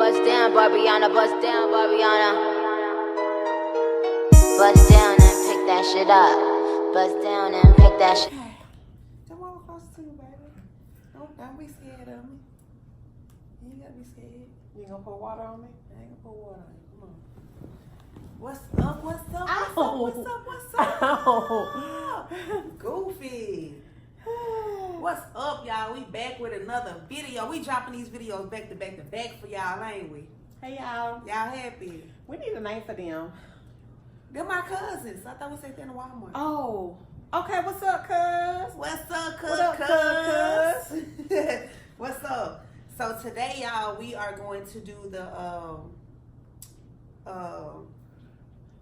Bust down, Barbiana, bust down, Barbiana. Bust down and pick that shit up. Bust down and pick that shit. Come on across the tube, baby. Don't be scared of me. You ain't gotta be scared. You gonna pour water on me? I ain't gonna pour water on you. Come on. What's up? What's up? What's up? What's up? What's up? Ow. Goofy. What's up, y'all? We back with another video. We dropping these videos back to back to back for y'all, ain't we? Hey y'all. Y'all happy? We need a name for them. They're my cousins. I thought we said they're in the Walmart. Oh. Okay, what's up, cuz? What's up, cuz? What up, cuz? What's up? So today, y'all, we are going to do the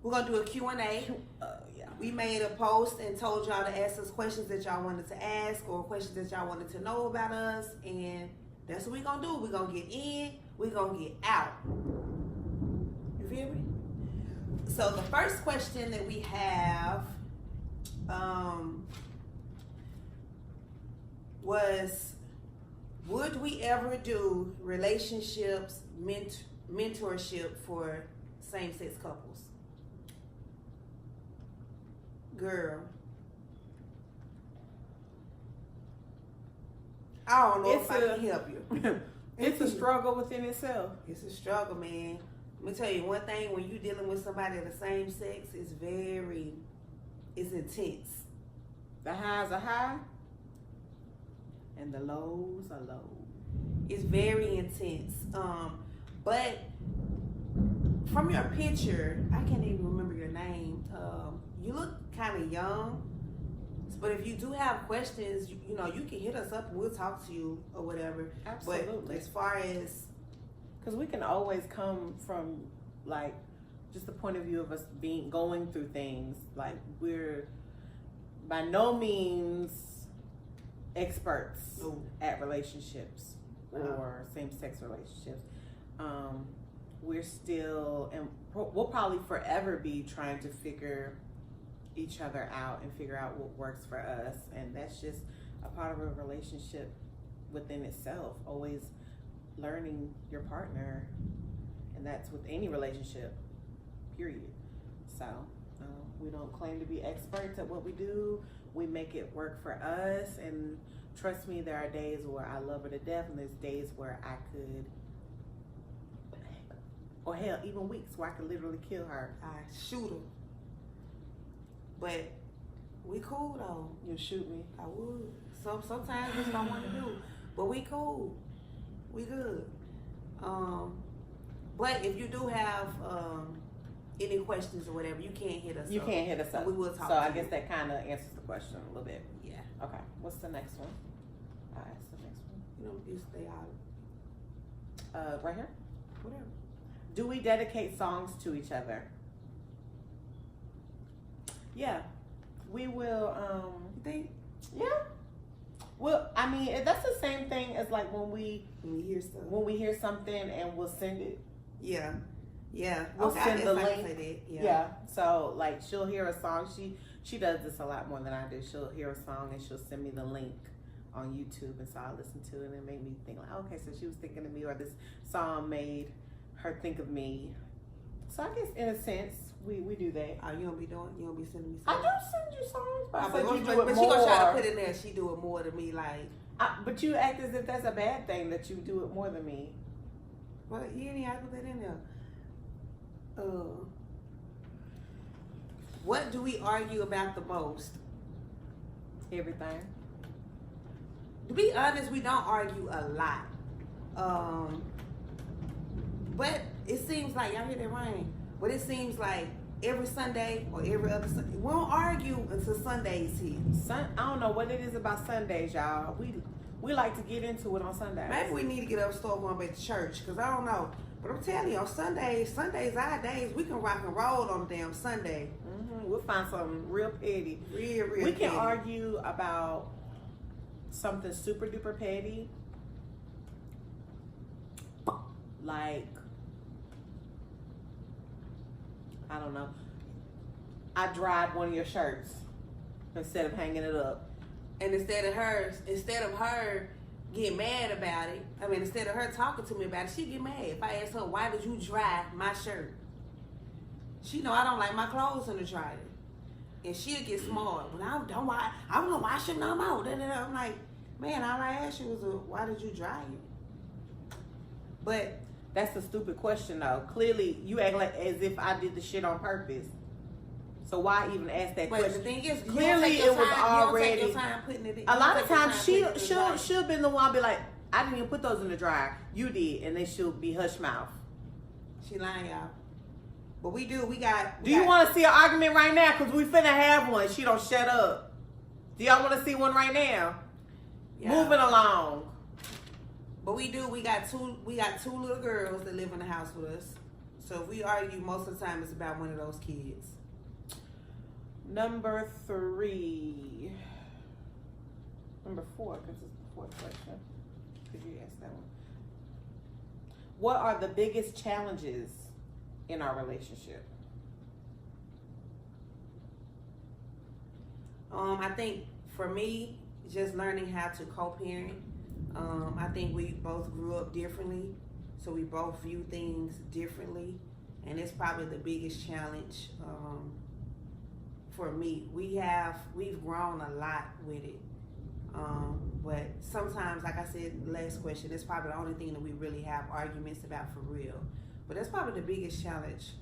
we're gonna do a Q&A. Yeah. We made a post and told y'all to ask us questions that y'all wanted to ask or questions that y'all wanted to know about us, and that's what we're gonna do. We're gonna get in, we're gonna get out. You feel me? So the first question that we have was, would we ever do relationships, mentorship for same-sex couples? Girl, I don't know if I can help you. It's a struggle within itself. It's a struggle, man. Let me tell you one thing, when you're dealing with somebody of the same sex, it's intense. The highs are high and the lows are low. It's very intense. But from your picture, I can't even remember your name. You look kind of young, but if you do have questions, you know, you can hit us up and we'll talk to you or whatever. Absolutely. But as far as, because we can always come from like just the point of view of us going through things. Like, we're by no means experts at relationships or same-sex relationships. We're still, and we'll probably forever be trying to figure each other out and figure out what works for us, and that's just a part of a relationship within itself. Always learning your partner, and that's with any relationship, period. So we don't claim to be experts at what we do. We make it work for us, and trust me, there are days where I love her to death, and there's days where I could, or hell, even weeks where I could literally kill her. I shoot her. But we cool though. You shoot me? I would. Sometimes that's what I want to do. But we cool. We good. But if you do have any questions or whatever, you can't hit us up. You can't hit us up. We will talk So to I you. guess that kind of answers the question a little bit. Yeah. Okay. What's the next one? I'll ask the next one. You know, you stay out. Right here? Whatever. Do we dedicate songs to each other? Yeah. We will, You think? yeah. Well, I mean, that's the same thing as like when we hear something and we'll send it. Yeah. Yeah. We'll Okay, send the I link. say that. Yeah. Yeah. So like she'll hear a song. She does this a lot more than I do. She'll hear a song and she'll send me the link on YouTube, and so I listen to it, and it made me think like, okay, so she was thinking of me, or this song made her think of me. So I guess in a sense we do that. Oh, you don't be sending me I songs? do send you songs, but I said you do but it she more. gonna try to put in there. She do it more than me, like. But you act as if that's a bad thing that you do it more than me. Well, you ain't have to put that in there. What do we argue about the most? Everything. To be honest, we don't argue a lot. But it seems like, y'all hear that rain? But it seems like every Sunday or every other Sunday, we don't argue until Sundays hit. I don't know what it is about Sundays, y'all. We like to get into it on Sundays. Maybe we need to get up and start going back to church, because I don't know. But I'm telling you, on Sundays our days, we can rock and roll on a damn Sunday. We'll find something real petty. Real We can petty. argue about something super duper petty. Like, I don't know. I dried one of your shirts instead of hanging it up. And instead of her get mad about it. I mean, instead of her talking to me about it, she get mad. If I ask her, why did you dry my shirt? She know I don't like my clothes in the dryer. And she'll get smart. Well, I don't want to wash them no more. I'm like, man, all I asked you was, why did you dry it? But that's a stupid question, though. Clearly, you act like as if I did the shit on purpose. So why even ask that question? The thing is, clearly it was already. You don't take your time putting it in. A lot of times she'll been the one be like, I didn't even put those in the dryer. You did, and then she'll be hush mouth. She lying, y'all. But we do. Do you want to see an argument right now? Cause we finna have one. She don't shut up. Do y'all want to see one right now? Yeah. Moving along. But we do. We got two little girls that live in the house with us. So if we argue, most of the time it's about one of those kids. Number 3. Number 4, because it's the fourth question. Could you ask that one? What are the biggest challenges in our relationship? I think for me, just learning how to co-parent. I think we both grew up differently, so we both view things differently, and it's probably the biggest challenge for me. We've grown a lot with it, but sometimes, like I said, last question, it's probably the only thing that we really have arguments about for real. But that's probably the biggest challenge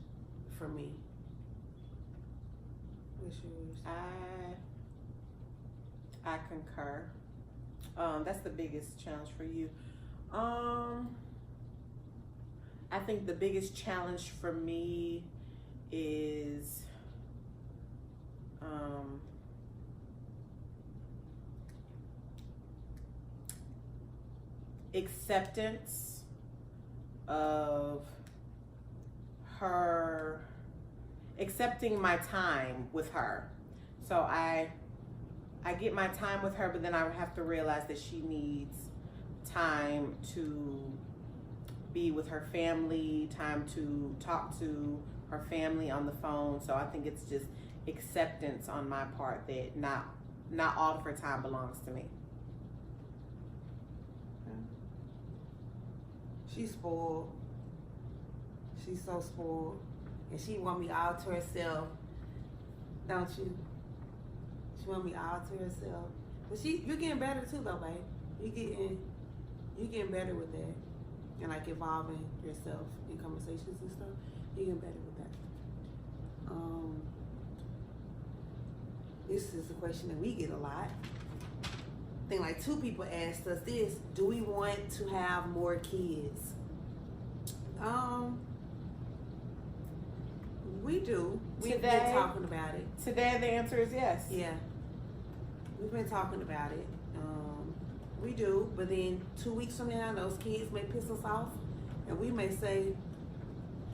for me. What's yours? I concur. That's the biggest challenge for you. I think the biggest challenge for me is acceptance of her, accepting my time with her. So I get my time with her, but then I have to realize that she needs time to be with her family, time to talk to her family on the phone. So I think it's just acceptance on my part that not all of her time belongs to me. She's spoiled. She's so spoiled. And she want me all to herself. Don't you? She want me all to herself. But you're getting better too though, babe. You're getting better with that. And like involving yourself in conversations and stuff. You're getting better with that. This is a question that we get a lot. I think like 2 people asked us this: do we want to have more kids? We do. We've been talking about it. Today the answer is yes. Yeah. We've been talking about it. We do, but then 2 weeks from now, those kids may piss us off, and we may say,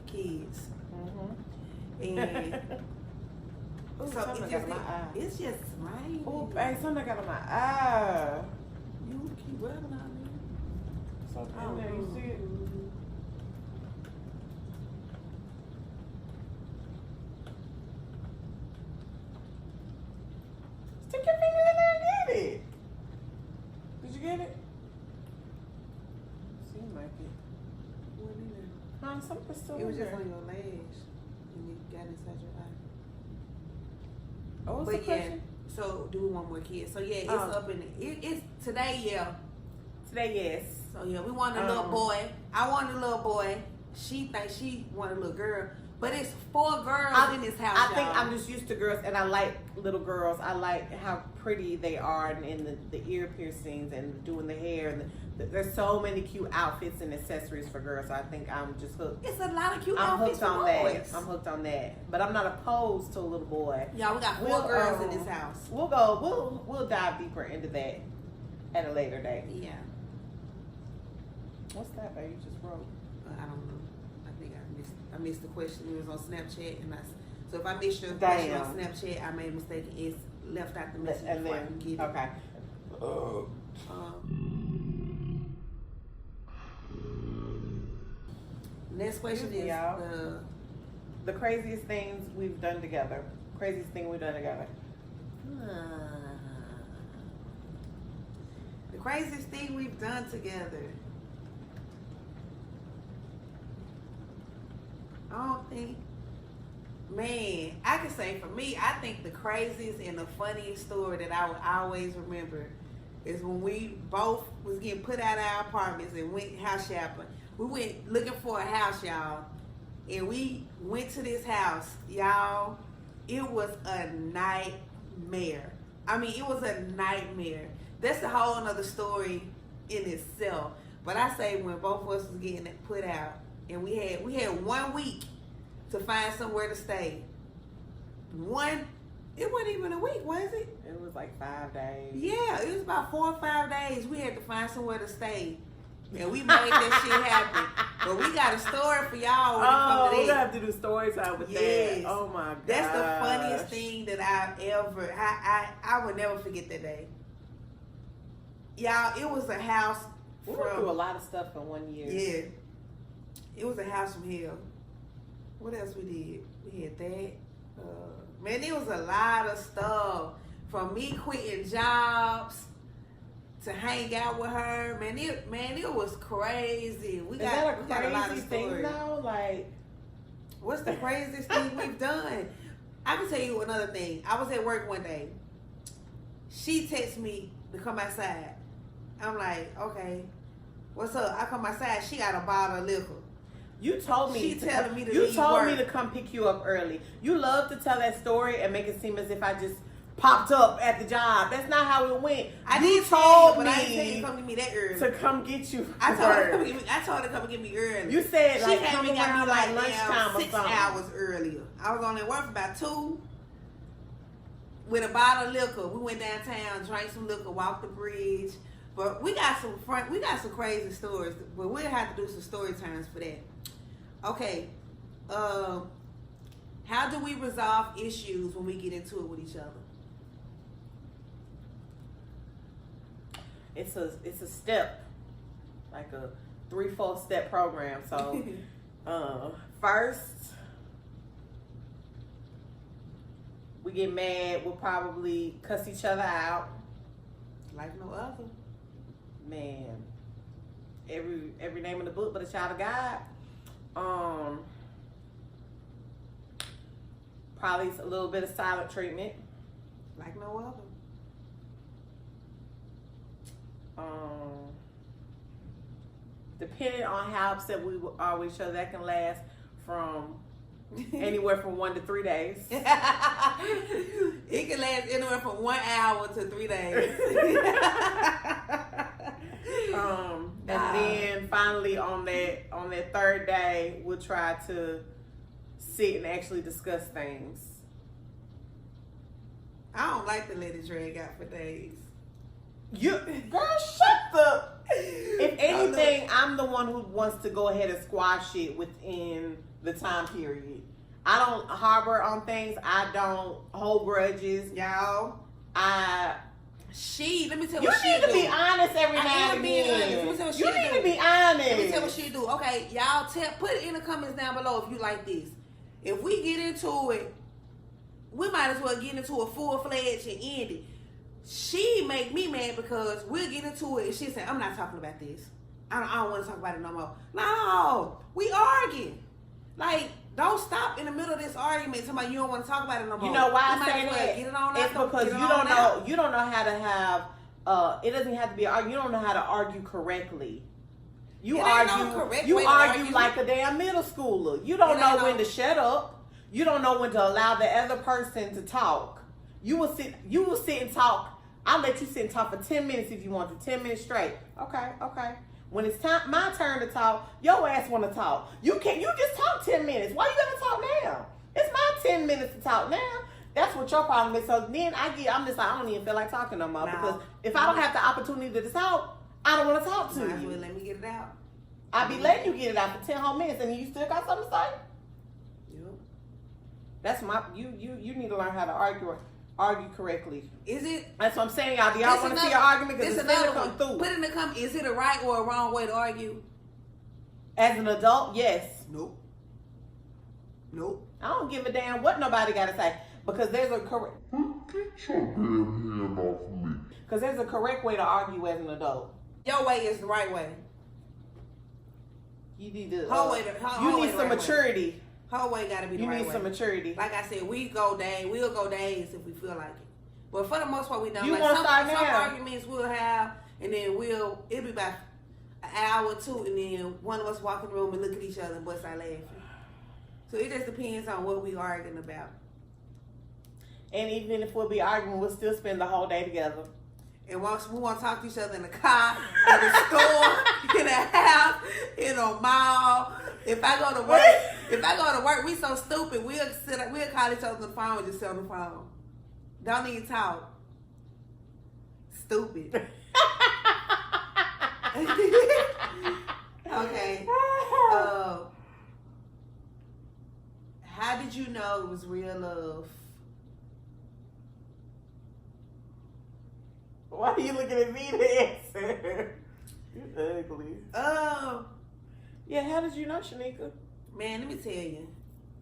kids. Mm-hmm. And ooh, so it's just right. Oh, hey, something got on my eye. You keep rubbing on me. Something in there, you see it? Stick your finger in there and get it. Did you get it? Seemed like it. What in there? Something's still It was in just there. on your legs, and it got inside your eye. Oh, what's the question? So do we want more kids? So yeah, it's up in it's today. Yeah. Today, yes. So yeah, we want a little boy. I want a little boy. She thinks she want a little girl. But it's 4 girls in this house. I think I'm just used to girls, and I like little girls. I like how pretty they are, and in the ear piercings and doing the hair. And there's so many cute outfits and accessories for girls. So I think I'm just hooked. It's a lot of cute I'm outfits hooked for on boys. that. I'm hooked on that. But I'm not opposed to a little boy. Yeah, we got 4 girls in this house. We'll dive deeper into that at a later date. Yeah. What's that you just wrote? I don't know. I missed the question. It was on Snapchat, so if I missed your question on Snapchat, I made a mistake. It's left out the message and before I can get it. Okay. Next question is the craziest things we've done together. Craziest thing we've done together. The Craziest thing we've done together. I don't think, man, I can say for me, I think the craziest and the funniest story that I would always remember is when we both was getting put out of our apartments and went house shopping. We went looking for a house, y'all, and we went to this house, y'all. It was a nightmare. I mean, it was a nightmare. That's a whole another story in itself. But I say when both of us was getting put out, and we had 1 week to find somewhere to stay. It wasn't even a week, was it? It was like 5 days. Yeah, it was about 4 or 5 days. We had to find somewhere to stay. And we made that shit happen. But we got a story for y'all when it comes to we're that. gonna have to do story time with that. Oh my god. That's the funniest thing that I've ever I would never forget that day. Y'all, it was a house we went through a lot of stuff in 1 year. Yeah. It was a house from hell. What else we did? We had that. Man, it was a lot of stuff. From me quitting jobs to hang out with her. Man, it was crazy. We got a lot of thing now. Like, what's the craziest thing we've done? I can tell you another thing. I was at work one day. She texted me to come outside. I'm like, okay, what's up? I come outside. She got a bottle of liquor. You told me she telling me to you leave told work. me to come pick you up early. You love to tell that story and make it seem as if I just popped up at the job. That's not how it went. I you did told but me I didn't tell you to come get me that early. to come get you. I told her to come get me early. You said she like came come and got around me like lunchtime or 6 something. hours earlier. I was only at work for about 2 with a bottle of liquor. We went downtown, drank some liquor, walked the bridge. But we got some crazy stories. But we'll have to do some story times for that. Okay. How do we resolve issues when we get into it with each other? It's a step, like a 3-4 step program. So first we get mad, we'll probably cuss each other out. Like no other. Man, every name in the book but a child of God. Probably a little bit of silent treatment. Like no other. Depending on how upset we are with each other, that can last from anywhere from 1 to 3 days. It can last anywhere from 1 hour to 3 days. And then finally on that third day, we'll try to sit and actually discuss things. I don't like to let it drag out for days. Girl, shut the. If anything, I'm the one who wants to go ahead and squash it within the time period. I don't harbor on things. I don't hold grudges. Y'all. Let me tell you what she do. You need to be honest every now and again. You need to be honest. Let me tell you what she do. Okay, y'all put it in the comments down below if you like this. If we get into it, we might as well get into a full-fledged and end it. She make me mad because we'll get into it and she said, I'm not talking about this. I don't want to talk about it no more. No, we arguing. Like, don't stop in the middle of this argument talking about you don't want to talk about it no more. You know why I say that? It's because you don't know how to have, it doesn't have to be an argument. You don't know how to argue correctly. You argue like a damn middle schooler. You don't know when to shut up. You don't know when to allow the other person to talk. You will sit and talk. I'll let you sit and talk for 10 minutes if you want to, 10 minutes straight. Okay. When it's my turn to talk, your ass want to talk. You just talk 10 minutes. Why you gotta talk now? It's my 10 minutes to talk now. That's what your problem is. So then I'm just like, I don't even feel like talking no more because if I don't have the opportunity to talk, I don't want to talk to you. Let me get it out. I be letting you get it out for 10 whole minutes and you still got something to say? Yep. That's you need to learn how to argue correctly. Is it? That's what I'm saying, y'all. Do y'all want to see an argument? Because it's gonna come through. Put in the comment. Is it a right or a wrong way to argue? As an adult, yes. Nope. I don't give a damn what nobody got to say because there's a correct. Get your damn hand off me. Because there's a correct way to argue as an adult. Your way is the right way. You need to. You need some maturity. Her way gotta be the right way. You need some maturity. Like I said, we'll go days if we feel like it. But for the most part, we don't. You like want to start some now? arguments we'll have, and then it'll be about an hour or two, and then one of us walk in the room and look at each other and bust our laughing. So it just depends on what we arguing about. And even if we'll be arguing, we'll still spend the whole day together. And once we want to talk to each other in the car, in the store, in the house, in a mall. If I go to work, we so stupid. We'll call each other on the phone and just sit on the phone. Don't even talk. Stupid. Okay. How did you know it was real love? Why are you looking at me to answer? You're ugly. Yeah, how did you know, Shanika? Man, let me tell you.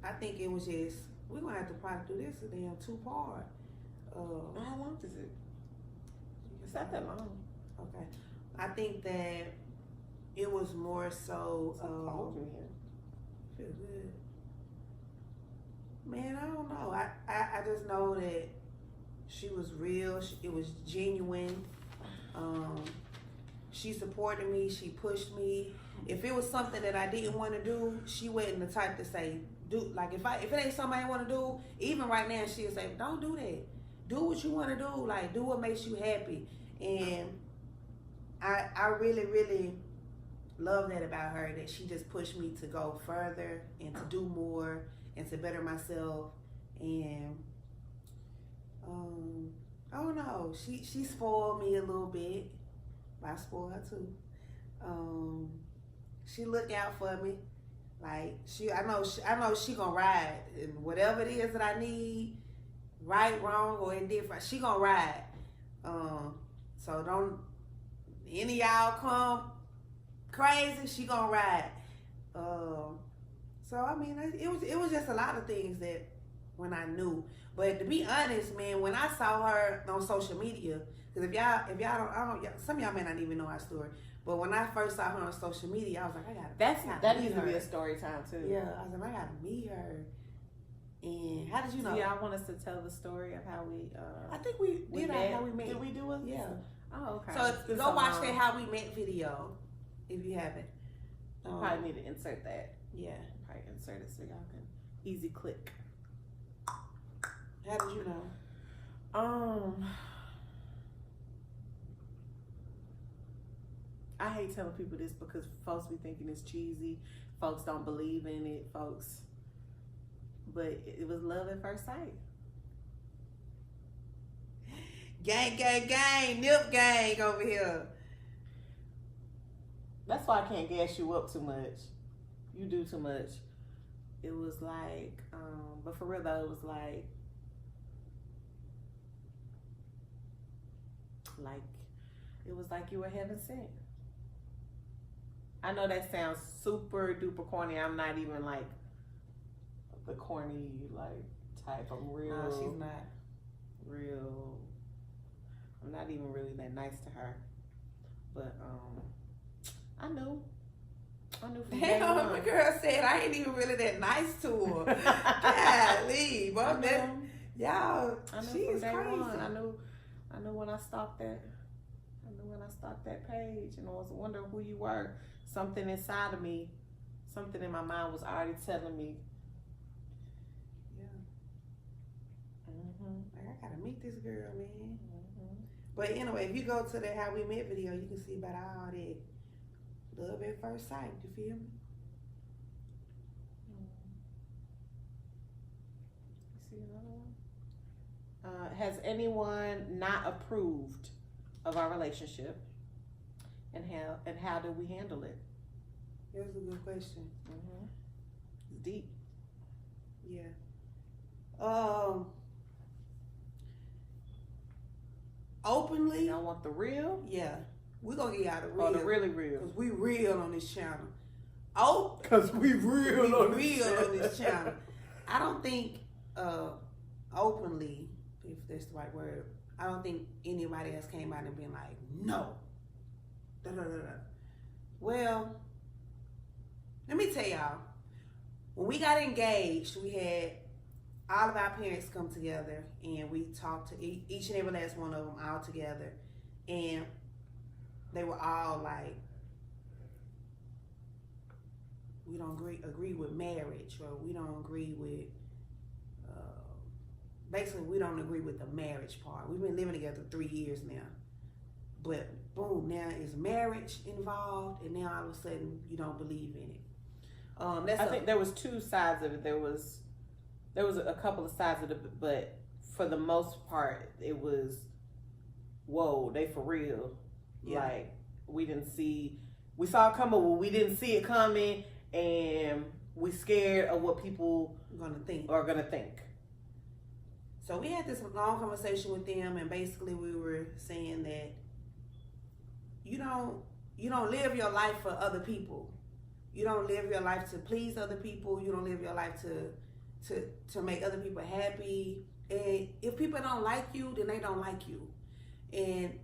I think it was just, we're going to have to probably do this a damn 2-part. How long is it? It's not that long. Okay. I think that it was more so, feel good. Man, I don't know. I just know that she was real. It was genuine. She supported me. She pushed me. If it was something that I didn't want to do, she wasn't the type to say, do. Like if it ain't something I want to do, even right now, she'll say, don't do that. Do what you want to do. Like, do what makes you happy. And I really, really love that about her, that she just pushed me to go further and to do more and to better myself. And I don't know. She spoiled me a little bit. I spoiled her too. She look out for me. Like I know she gonna ride, and whatever it is that I need, right, wrong, or indifferent, she gonna ride. So don't any of y'all come crazy, she gonna ride. So I mean, it was just a lot of things that when I knew. But to be honest, man, when I saw her on social media, because if y'all don't, some of y'all may not even know our story. But when I first saw her on social media, I was like, that needs to be a story time too. Yeah, I was like, I gotta meet her. And how did you know? Yeah, I want us to tell the story of how we. I think we did how we met. Did we do it? Yeah. Oh, okay. So go watch that How We Met video if you haven't. Probably need to insert that. Yeah. Probably insert it so y'all can easy click. How did you know? I hate telling people this because folks be thinking it's cheesy. Folks don't believe in it. But it was love at first sight. Gang, gang, gang, nip gang over here. That's why I can't gas you up too much. You do too much. It was like, but for real though, it was like you were heaven sent. I know that sounds super duper corny. I'm not even like the corny like type. I'm real. No, she's not. Real. I'm not even really that nice to her. But I knew from day Damn, one. the girl said I ain't even really that nice to her. Golly, but y'all, she's crazy. I knew when I stalked that page and I was wondering who you were. Something inside of me, something in my mind was already telling me. Yeah. Mm-hmm. Like, I gotta meet this girl, man. Mm-hmm. But anyway, if you go to the How We Met video, you can see about all that love at first sight. You feel me? You see another one? Has anyone not approved of our relationship? And how do we handle it? That was a good question. Mm-hmm. It's deep. Yeah. Openly. Y'all want the real? Yeah. We're gonna get y'all the real. Oh, the really real. Cause we real on this channel. Cause we real on this channel. I don't think openly, if that's the right word. I don't think anybody else came out and been like, no. Da, da, da, da. Well, let me tell y'all. When we got engaged, we had all of our parents come together and we talked to each and every last one of them all together. And they were all like, we don't agree with marriage, or we don't agree with, basically we don't agree with the marriage part. We've been living together 3 years now. But boom, now is marriage involved, and now all of a sudden you don't believe in it. I think there was two sides of it. There was a couple of sides of it, but for the most part, it was, whoa, they for real. Yeah. Like, we saw it coming, but we didn't see it coming, and we scared of what people are gonna think. So we had this long conversation with them, and basically we were saying that you don't live your life for other people. You don't live your life to please other people. You don't live your life to make other people happy. And if people don't like you, then they don't like you. And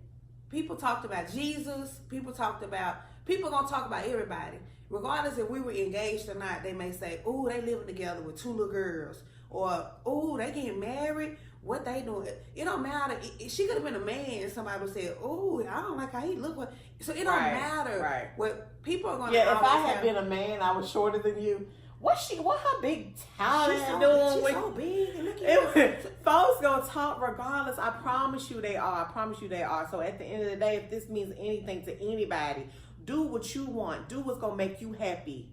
people talked about Jesus. People gonna talk about everybody. Regardless if we were engaged or not, they may say, oh, they living together with 2 little girls. Or, oh, they getting married. What they doing? It don't matter. She could have been a man and somebody would say, oh, I don't like how he look. So it don't matter. Right. What people are going to if I had been a man, I was shorter than you. What her big talent doing? She's so big. And look at folks gonna talk regardless. I promise you they are. So at the end of the day, if this means anything to anybody, do what you want. Do what's gonna make you happy.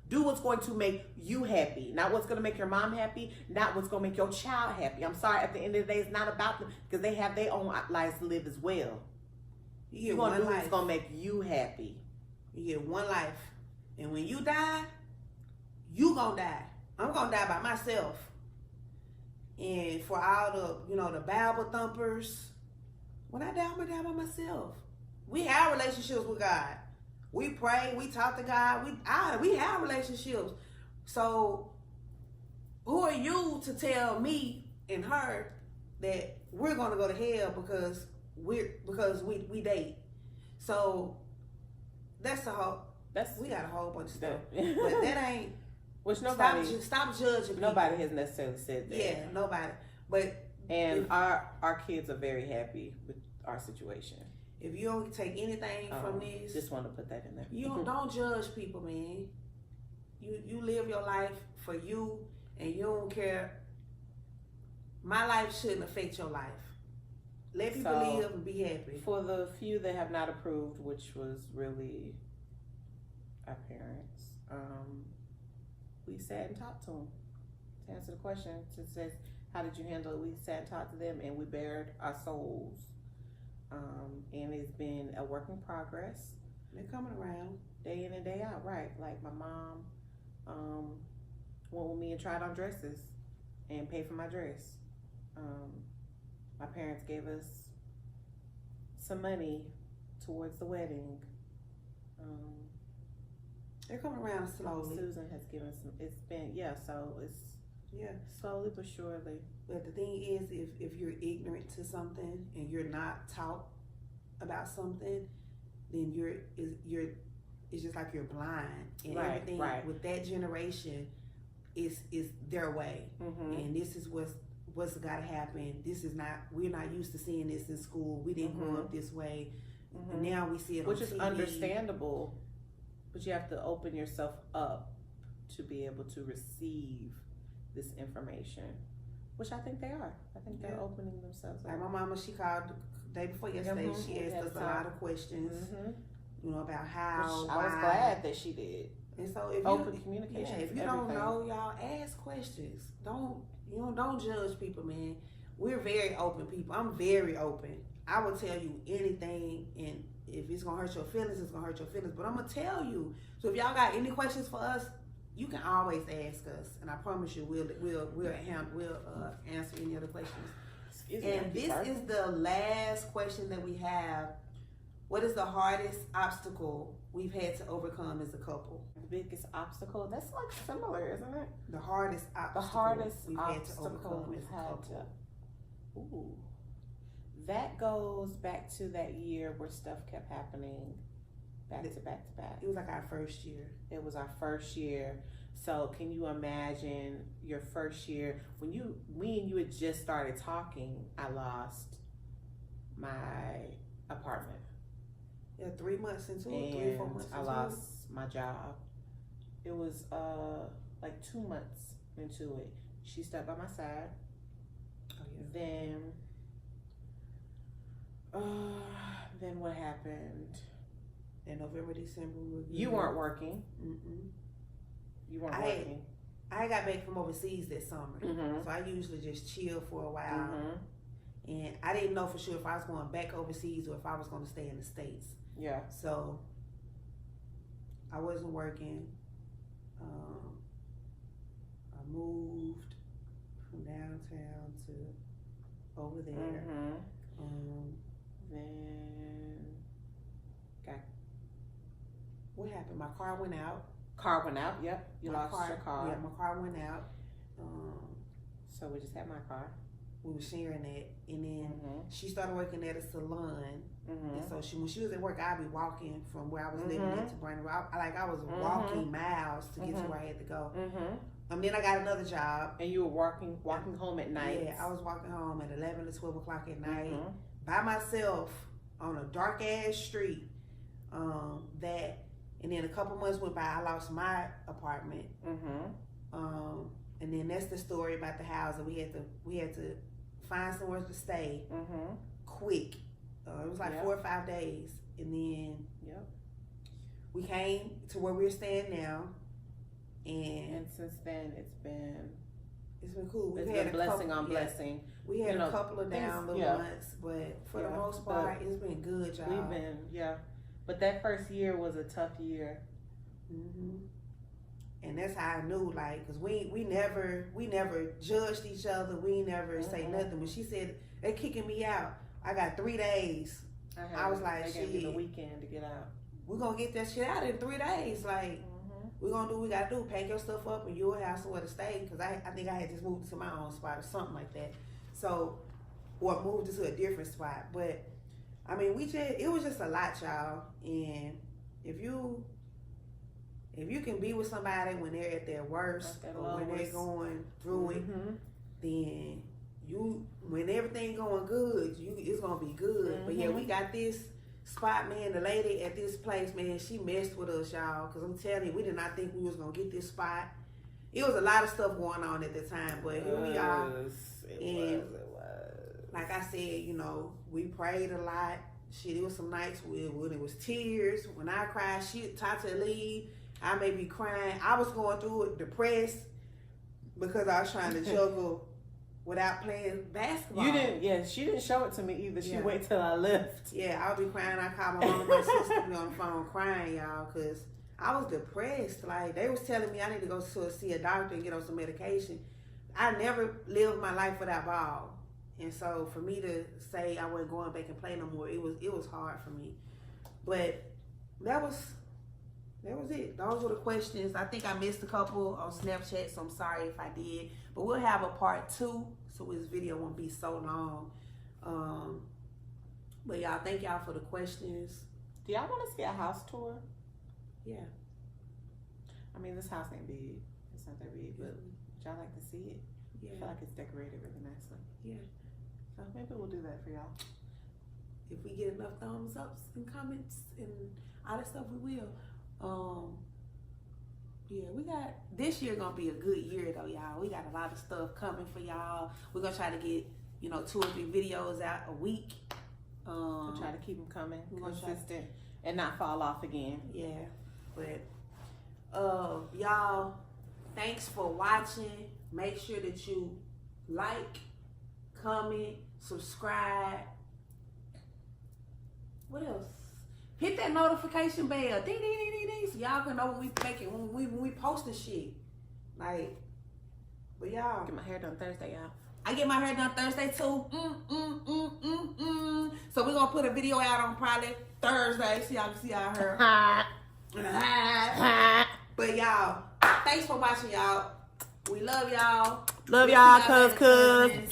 Do what's going to make you happy. Not what's going to make your mom happy. Not what's going to make your child happy. I'm sorry, at the end of the day, it's not about them, because they have their own lives to live as well. You're going to do what's going to make you happy. You get one life. And when you die, you going to die. I'm going to die by myself. And for all the Bible thumpers, when I die, I'm going to die by myself. We have relationships with God. We pray, we talk to God, we have relationships. So who are you to tell me and her that we're gonna go to hell because we date? So we got a whole bunch of stuff. But that ain't stop judging people. Nobody has necessarily said that. Yeah, nobody. Our kids are very happy with our situation. If you don't take anything from this, just want to put that in there. You don't judge people, man. You live your life for you, and you don't care. My life shouldn't affect your life. Let people live and be happy. For the few that have not approved, which was really our parents, we sat and talked to them to answer the question. It says, how did you handle it? We sat and talked to them, and we bared our souls. And it's been a work in progress. They're coming around day in and day out, right? Like my mom went with me and tried on dresses and paid for my dress. My parents gave us some money towards the wedding. They're coming around slowly. Susan has given some. It's been slowly but surely. But the thing is, if you're ignorant to something and you're not taught about something, then it's just like you're blind. And everything with that generation is their way. Mm-hmm. And this is what's got to happen. We're not used to seeing this in school. We didn't grow up this way. Mm-hmm. And now we see it which on is TV. Understandable, but you have to open yourself up to be able to receive this information, which I think they are. I think they're opening themselves up. Like my mama, she called the day before yesterday. Mm-hmm. She asked us a lot of questions, about how. I was glad that she did. And so if open communication. If you don't know, y'all ask questions. Don't judge people, man. We're very open people. I'm very open. I will tell you anything, and if it's gonna hurt your feelings, it's gonna hurt your feelings. But I'm gonna tell you. So if y'all got any questions for us, you can always ask us, and I promise you, we'll answer any other questions. And this is the last question that we have. What is the hardest obstacle we've had to overcome as a couple? The biggest obstacle? That's like similar, isn't it? The hardest obstacle we've had to overcome as a couple. Ooh. that goes back to that year where stuff kept happening back to back to back. It was like our first year. It was our first year. So can you imagine your first year when me and you had just started talking? I lost my apartment. Yeah, 3 months into it, 3 or 4 months into it. I lost my job. It was like 2 months into it. She stepped by my side. Oh yeah. Then what happened? In November, December, You weren't working. Mm-mm. You weren't working. I got back from overseas this summer, Mm-hmm. so I usually just chill for a while. Mm-hmm. And I didn't know for sure if I was going back overseas or if I was going to stay in the States. Yeah. So I wasn't working. I moved from downtown to over there. Mm-hmm. Then what happened? My car went out. Car went out. Yep. You lost your car. Yeah, my car went out. So we just had my car. We were sharing it, and then Mm-hmm. she started working at a salon. Mm-hmm. And so when she was at work, I'd be walking from where I was living Mm-hmm. into Brandon. I was Mm-hmm. walking miles to get to Mm-hmm. where I had to go. Mm-hmm. Then I got another job. And you were walking home at night. Yeah, I was walking home at 11 to 12 o'clock at night Mm-hmm. by myself on a dark ass street. And then a couple months went by, I lost my apartment. Mm-hmm. And then that's the story about the house that we had to find somewhere to stay Mm-hmm. quick. It was like 4 or 5 days, and then we came to where we're staying now, and since then it's been cool. It's been blessing on blessing. We had a couple of down little months, but for the most part, it's been good, y'all. We've been but that first year was a tough year. Mm-hmm. And that's how I knew, like, cause we never judged each other. We never say nothing. When she said they're kicking me out, I got 3 days. I was like, shit. They gave me the weekend to get out. We're gonna get that shit out in 3 days. Like, we're gonna do what we gotta do. Pack your stuff up and you'll have somewhere to stay. Cause I think I had just moved to my own spot or something like that. So, or moved to a different spot. But I mean, it was just a lot, y'all. And if you can be with somebody when they're at their worst or when they're going through it, then when everything going good, it's gonna be good. But yeah, we got this spot, man. The lady at this place, man, she messed with us, y'all. Cause I'm telling you, we did not think we was gonna get this spot. It was a lot of stuff going on at the time, but here we are. It was. Like I said, we prayed a lot. Shit, it was some nights when it was tears. When I cried, Tata leave. I may be crying. I was going through it, depressed, because I was trying to juggle without playing basketball. She didn't show it to me either. She waited till I left. Yeah, I would be crying. I called my mom and my sister on the phone crying, y'all, because I was depressed. Like, they was telling me I need to go see a doctor and get on some medication. I never lived my life without ball. And so for me to say I wasn't going back and play no more, it was hard for me. But that was it. Those were the questions. I think I missed a couple on Snapchat, so I'm sorry if I did. But we'll have a part 2, so this video won't be so long. But y'all, thank y'all for the questions. Do y'all want to see a house tour? Yeah. I mean, this house ain't big. It's not that big, but would y'all like to see it? Yeah. I feel like it's decorated really nicely. Yeah. So maybe we'll do that for y'all. If we get enough thumbs ups and comments and all that stuff, we will. Yeah, this year gonna be a good year though, y'all. We got a lot of stuff coming for y'all. We're gonna try to get 2 or 3 videos out a week. We'll try to keep them coming consistent and not fall off again. Yeah, but y'all, thanks for watching. Make sure that you like, comment, subscribe. What else? Hit that notification bell. Ding, ding, ding, ding, ding. So y'all can know when we posting shit. Like, but y'all. Get my hair done Thursday, y'all. I get my hair done Thursday too. So we're gonna put a video out on probably Thursday so y'all can see our hair. But y'all, thanks for watching, y'all. We love y'all. Love y'all, cuz.